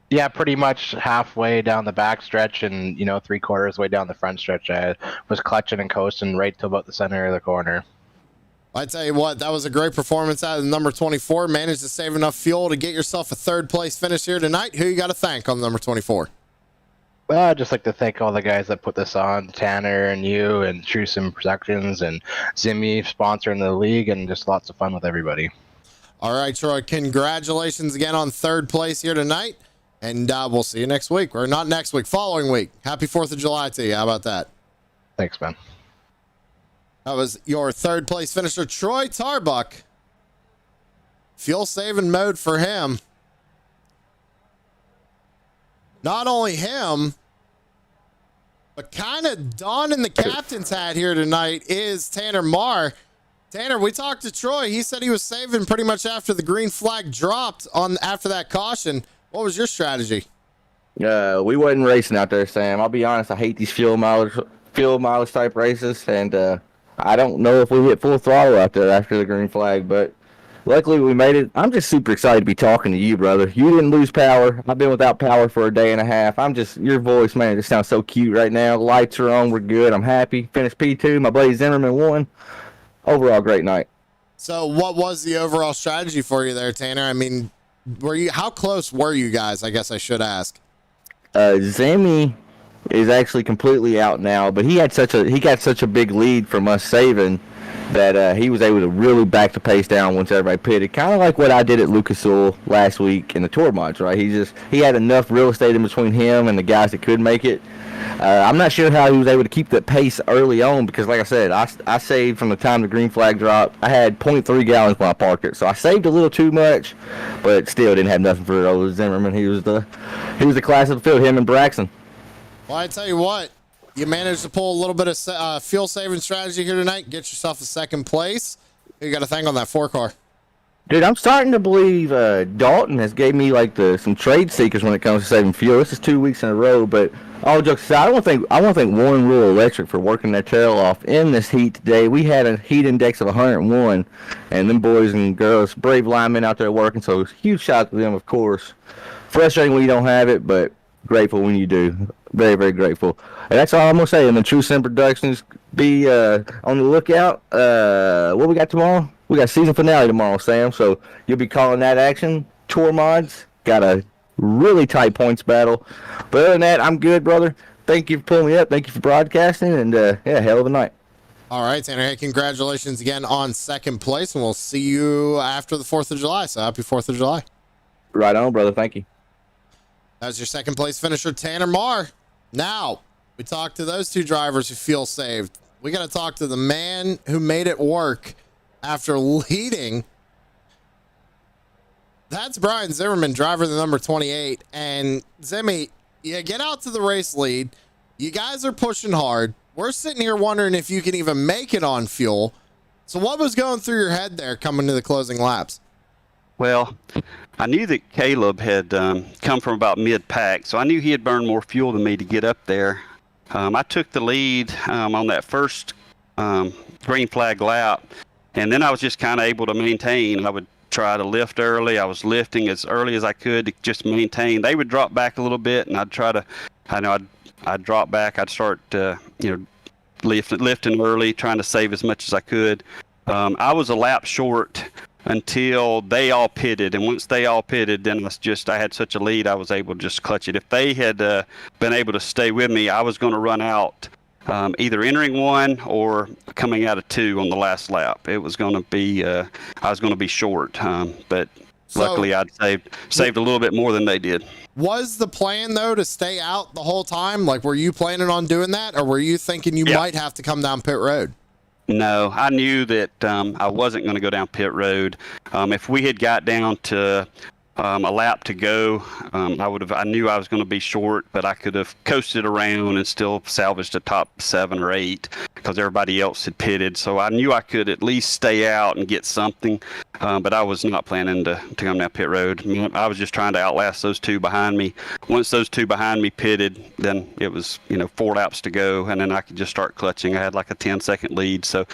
Yeah, pretty much halfway down the back stretch and, 3/4 way down the front stretch. I was clutching and coasting right to about the center of the corner. I tell you what, that was a great performance out of the number 24. Managed to save enough fuel to get yourself a third place finish here tonight. Who you got to thank on the number 24? Well, I'd just like to thank all the guys that put this on, Tanner and you and Trusim Productions and Zimmy sponsoring the league, and just lots of fun with everybody. All right, Troy, congratulations again on third place here tonight. And we'll see you next week. Or not next week, following week. Happy 4th of July to you. How about that? Thanks, man. That was your third place finisher, Troy Tarbuck. Fuel saving mode for him. Not only him, but kind of donning the captain's hat here tonight is Tanner Marr. Tanner, we talked to Troy. He said he was saving pretty much after the green flag dropped after that caution. What was your strategy? We wasn't racing out there, Sam. I'll be honest, I hate these fuel mileage type races, and I don't know if we hit full throttle out there after the green flag, but luckily we made it. I'm just super excited to be talking to you, brother. You didn't lose power. I've been without power for a day and a half. Your voice, man, it just sounds so cute right now. Lights are on. We're good. I'm happy. Finished P2. My buddy Zimmerman won. Overall, great night. So what was the overall strategy for you there, Tanner? I mean, how close were you guys? I guess I should ask. Zimmy is actually completely out now, but he got such a big lead from us saving that he was able to really back the pace down once everybody pitted. Kind of like what I did at Lucas Oil last week in the tour mods, right? He had enough real estate in between him and the guys that could make it. I'm not sure how he was able to keep that pace early on because, like I said, I saved from the time the green flag dropped. I had 0.3 gallons when I parked it, so I saved a little too much, but still didn't have nothing for old Zimmerman. He was the class of the field, him and Braxton. Well, I tell you what, you managed to pull a little bit of fuel saving strategy here tonight. Get yourself a second place. You got to thank on that 4-car. Dude, I'm starting to believe Dalton has gave me some trade seekers when it comes to saving fuel. This is 2 weeks in a row, but all jokes aside, I want to thank Warren Rural Electric for working their tail off in this heat today. We had a heat index of 101, and them boys and girls, brave linemen out there working. So huge shout out to them, of course. Frustrating when you don't have it, but grateful when you do. Very, very grateful. And that's all I'm gonna say. And the True Sim Productions, be on the lookout. What we got tomorrow? We got season finale tomorrow, Sam. So you'll be calling that action. Tour mods got a really tight points battle. But other than that, I'm good, brother. Thank you for pulling me up. Thank you for broadcasting. And yeah, hell of a night. All right, Tanner. Hey, congratulations again on second place, and we'll see you after the 4th of July. So happy 4th of July. Right on, brother. Thank you. That was your second place finisher, Tanner Marr. Now, we talked to those two drivers who feel saved. We got to talk to the man who made it work after leading. That's Brian Zimmerman, driver the number 28. And Zimmy, you get out to the race lead. You guys are pushing hard. We're sitting here wondering if you can even make it on fuel. So what was going through your head there coming to the closing laps? Well, I knew that Caleb had come from about mid-pack, so I knew he had burned more fuel than me to get up there. I took the lead on that first green flag lap, and then I was just kind of able to maintain. I would try to lift early. I was lifting as early as I could to just maintain. They would drop back a little bit, and I'd try to, I'd drop back. I'd start, lifting early, trying to save as much as I could. I was a lap short until they all pitted, and once they all pitted, then I had such a lead, I was able to just clutch it. If they had been able to stay with me, I was going to run out either entering 1 or coming out of 2 on the last lap. It was going to be I was going to be short, but luckily I'd saved a little bit more than they did. Was the plan though to stay out the whole time? Like, were you planning on doing that, or were you thinking you might have to come down pit road? No, I knew that I wasn't going to go down pit road. If we had got down to a lap to go, I knew I was going to be short, but I could have coasted around and still salvaged a top 7 or 8 because everybody else had pitted. So I knew I could at least stay out and get something, but I was not planning to come down pit road. I was just trying to outlast those 2 behind me. Once those 2 behind me pitted, then it was 4 laps to go, and then I could just start clutching. I had like a 10-second lead, so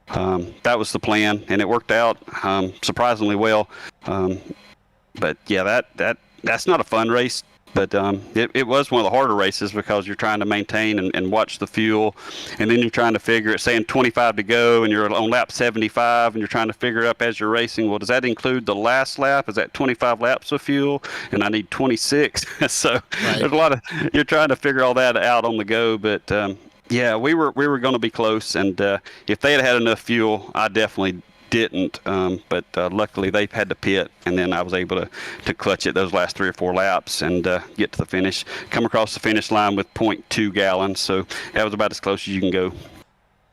that was the plan, and it worked out surprisingly well. But yeah, that's not a fun race, but it was one of the harder races because you're trying to maintain and watch the fuel, and then you're trying to figure it, saying 25 to go, and you're on lap 75, and you're trying to figure it up as you're racing. Well, does that include the last lap? Is that 25 laps of fuel? And I need 26. So There's a lot of, you're trying to figure all that out on the go, but yeah, we were going to be close, and if they had enough fuel, I definitely didn't, but luckily they had to pit, and then I was able to clutch it those last 3 or 4 laps and get to the finish, come across the finish line with 0.2 gallons, so that was about as close as you can go.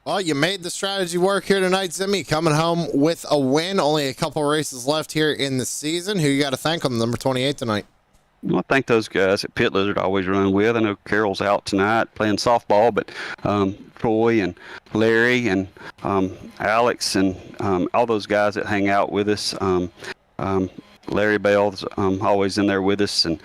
Well, you made the strategy work here tonight, Zimmy, coming home with a win. Only a couple races left here in the season. Who you got to thank on the number 28 tonight? Well, I thank those guys at Pit Lizard I always run with. I know Carol's out tonight playing softball, but Troy and Larry and Alex and all those guys that hang out with us. Larry Bell's always in there with us, and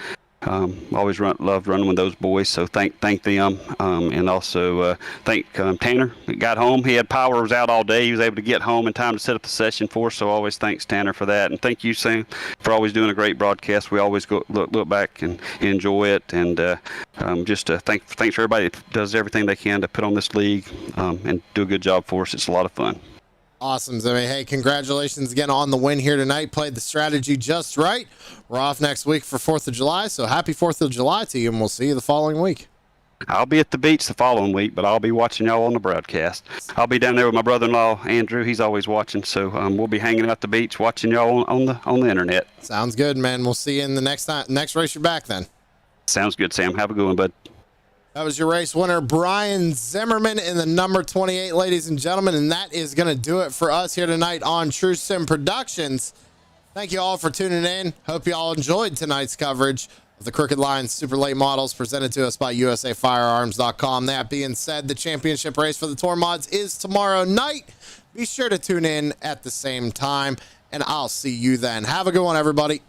always loved running with those boys. So thank them, and also thank Tanner. He got home. He had power. Was out all day. He was able to get home in time to set up the session for us. So always thanks Tanner for that, and thank you, Sam, for always doing a great broadcast. We always look back and enjoy it, and just thanks for everybody that does everything they can to put on this league and do a good job for us. It's a lot of fun. Awesome, Zimmy. Hey, congratulations again on the win here tonight. Played the strategy just right. We're off next week for 4th of July, so happy 4th of July to you, and we'll see you the following week. I'll be at the beach the following week, but I'll be watching y'all on the broadcast. I'll be down there with my brother-in-law, Andrew. He's always watching, so we'll be hanging out at the beach watching y'all on the internet. Sounds good, man. We'll see you in the next race you're back then. Sounds good, Sam. Have a good one, bud. That was your race winner, Brian Zimmerman, in the number 28, ladies and gentlemen. And that is going to do it for us here tonight on True Sim Productions. Thank you all for tuning in. Hope you all enjoyed tonight's coverage of the Crooked Line Super Late Models presented to us by USAFirearms.com. That being said, the championship race for the Tour Mods is tomorrow night. Be sure to tune in at the same time, and I'll see you then. Have a good one, everybody.